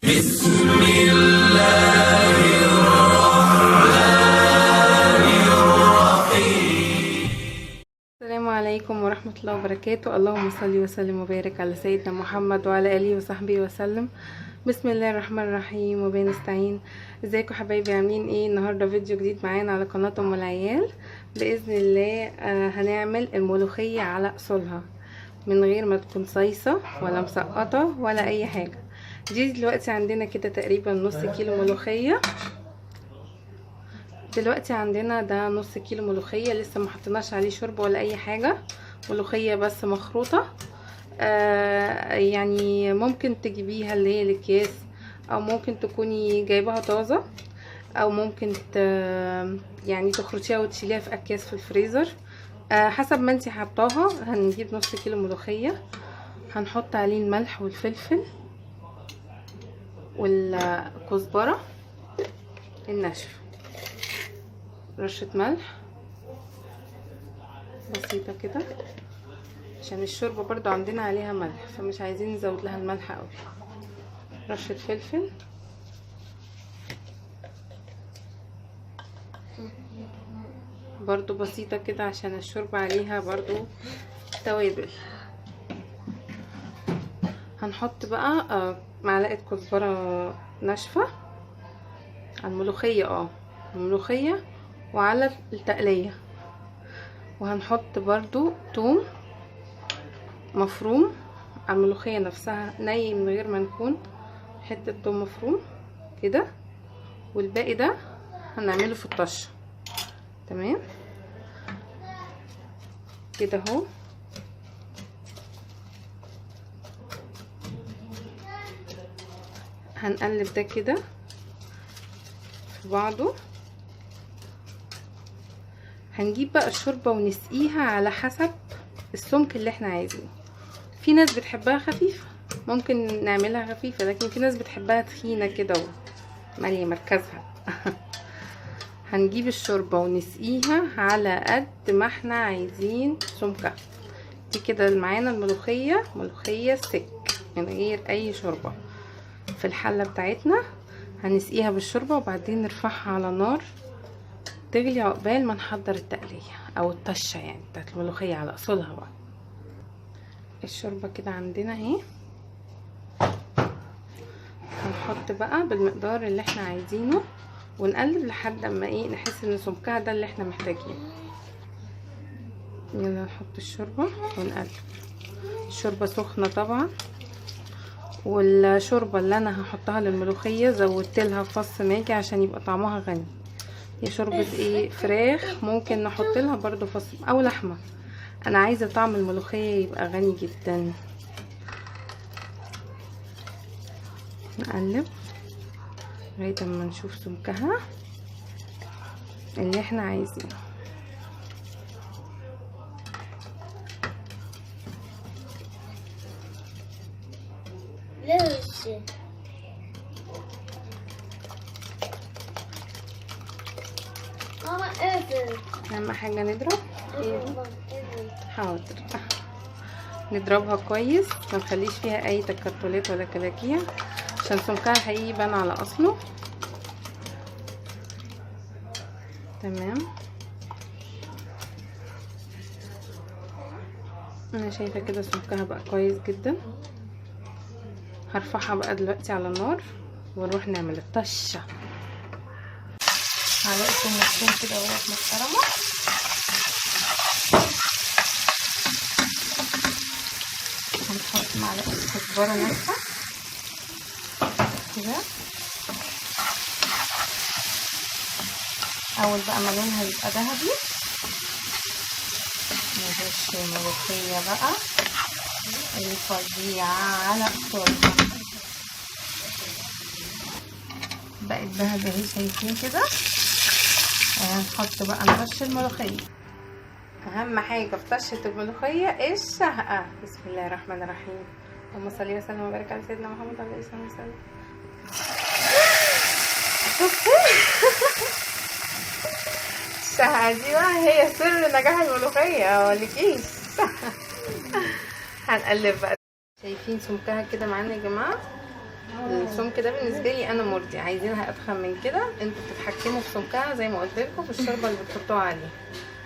بسم الله الرحمن الرحيم. السلام عليكم ورحمة الله وبركاته. اللهم صل وسلم وبارك على سيدنا محمد وعلى آله وصحبه وسلم. بسم الله الرحمن الرحيم وبنستعين. ازيكم حبايبي، عاملين ايه؟ النهاردة فيديو جديد معانا على قناة ام العيال. بإذن الله هنعمل الملوخية على اصولها من غير ما تكون صيصة ولا مسقطة ولا اي حاجة. دي دلوقتي عندنا كده تقريبا نص كيلو ملوخية. دلوقتي عندنا ده نص كيلو ملوخية، لسه ما حطيناش عليه شوربه ولا اي حاجة، ملوخية بس مخروطة. يعني ممكن تجيبيها اللي هي الاكياس، او ممكن تكوني جايباها طازة، او ممكن يعني تخرطيها وتشيليها في اكياس في الفريزر، حسب ما انتي حطاها. هنجيب نص كيلو ملوخية، هنحط عليه الملح والفلفل والكزبرة الناشفة، رشة ملح بسيطة كده عشان الشوربة برضو عندنا عليها ملح، فمش عايزين نزود لها الملح قوي. رشة فلفل، برضو بسيطة كده عشان الشوربة عليها برضو توابل. هنحط بقى معلقة كزبرة ناشفة على الملوخية، الملوخية وعلى التقلية. وهنحط برضو توم مفروم على الملوخية نفسها ني من غير ما نكون، حتة توم مفروم كده. والباقي ده هنعمله في الطشة. تمام كده اهو. هنقلب ده كده في بعضه. هنجيب بقى الشوربة ونسقيها على حسب السمك اللي احنا عايزينه. في ناس بتحبها خفيفة، ممكن نعملها خفيفة، لكن في ناس بتحبها تخينة كده ومالية مركزها. هنجيب الشوربة ونسقيها على قد ما احنا عايزين سمكها. دي كده معانا الملوخية، ملوخية سك من غير اي شوربة في الحلة بتاعتنا. هنسقيها بالشوربة وبعدين نرفعها على نار تغلي عقبال ما نحضر التقلية او الطشة يعني بتاعت الملوخية على اصولها بقى. الشوربة كده عندنا اهي. هنحط بقى بالمقدار اللي احنا عايزينه ونقلب لحد اما ايه نحس ان سمكها ده اللي احنا محتاجينه. يلا نحط الشوربة ونقلب. الشوربة سخنة طبعا، والشوربة اللي انا هحطها للملوخية زودت لها فص ماجي عشان يبقى طعمها غني. هي شوربة ايه فراخ، ممكن نحط لها برضو فص او لحمة. انا عايزة طعم الملوخية يبقى غني جدا. نقلب لغاية اما نشوف سمكها اللي احنا عايزينه. اهم حاجة نضرب حاضر. نضربها كويس، ما نخليش فيها اي تكتلات ولا كلاكيع عشان سمكها الحقيقي يبان على اصله. تمام، انا شايفه كده سمكها بقى كويس جدا. هرفعها بقى دلوقتي على النار ونروح نعمل الطشه. معلقه المفروم كده وهي محترمه. هنحط معلقه كزبره ناشفه كده. اول بقى ما لونها يبقى ذهبي نرش الملوخيه بقى الفظيعه على اصولها. بقت ذهبي اهي، شايفين كده. هنحط بقى نرش الملوخيه. اهم حاجه في طشه الملوخيه الشهقه. بسم الله الرحمن الرحيم. اللهم صل وسلم وبارك على سيدنا محمد عليه الصلاه والسلام. الشهقه دي بقى هي سر نجاح الملوخيه، مقولكيش. هنقلب بقى. شايفين سمكها كده معانا يا جماعه. السمك ده بالنسبه لي انا مرضي. عايزينها اتخن من كده انتوا بتتحكموا في سمكها زي ما قلت لكم في الشوربه اللي بتحطوها عليها.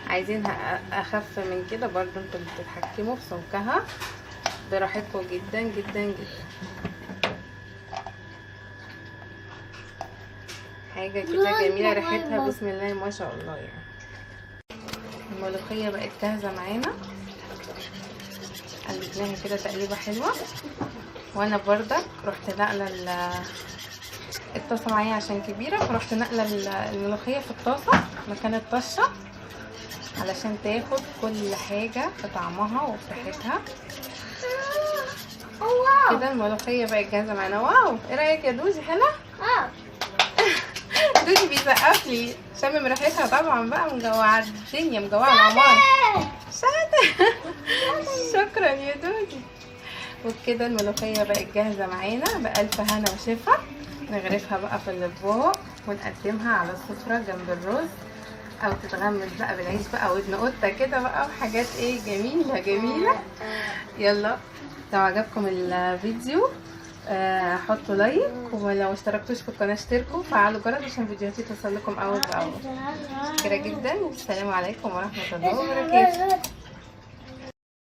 عايزينها اخف من كده برضو انتوا بتتحكموا في سمكها براحتكم جدا جدا جدا. حاجه كده جميله ريحتها بسم الله ما شاء الله. يعني الملوخيه بقت جاهزه معانا، قلبناها كده تقليبه حلوه. وانا بردك رحت نقله الطاسه معايا عشان كبيره، فرحت نقله الملوخيه في الطاسه مكان الطشه علشان تاخد كل حاجه في طعمها وفي ريحتها. كده الملوخيه بقت جاهزه معانا. واو، ايه رايك يا دوجي؟ حلوه. دوجي بيسقف لي، شامم ريحتها طبعا بقى، مجوعه الدنيا، مجوعه العمار. شاطر. شكرا يا دوجي. وبكده الملوخيه بقت جاهزه معانا بألف هنا وشفا. نغرفها بقى في الاطباق ونقدمها على السفره جنب الرز، او تتغمس بقى بالعيش بقى ودن قطه كده بقى، وحاجات ايه جميله جميله. يلا لو عجبكم الفيديو حطوا لايك، ولو اشتركتوش في القناه اشتركوا وفعلوا الجرس عشان فيديوهاتي توصل لكم اول باول. شكرا جدا، والسلام عليكم ورحمه الله وبركاته.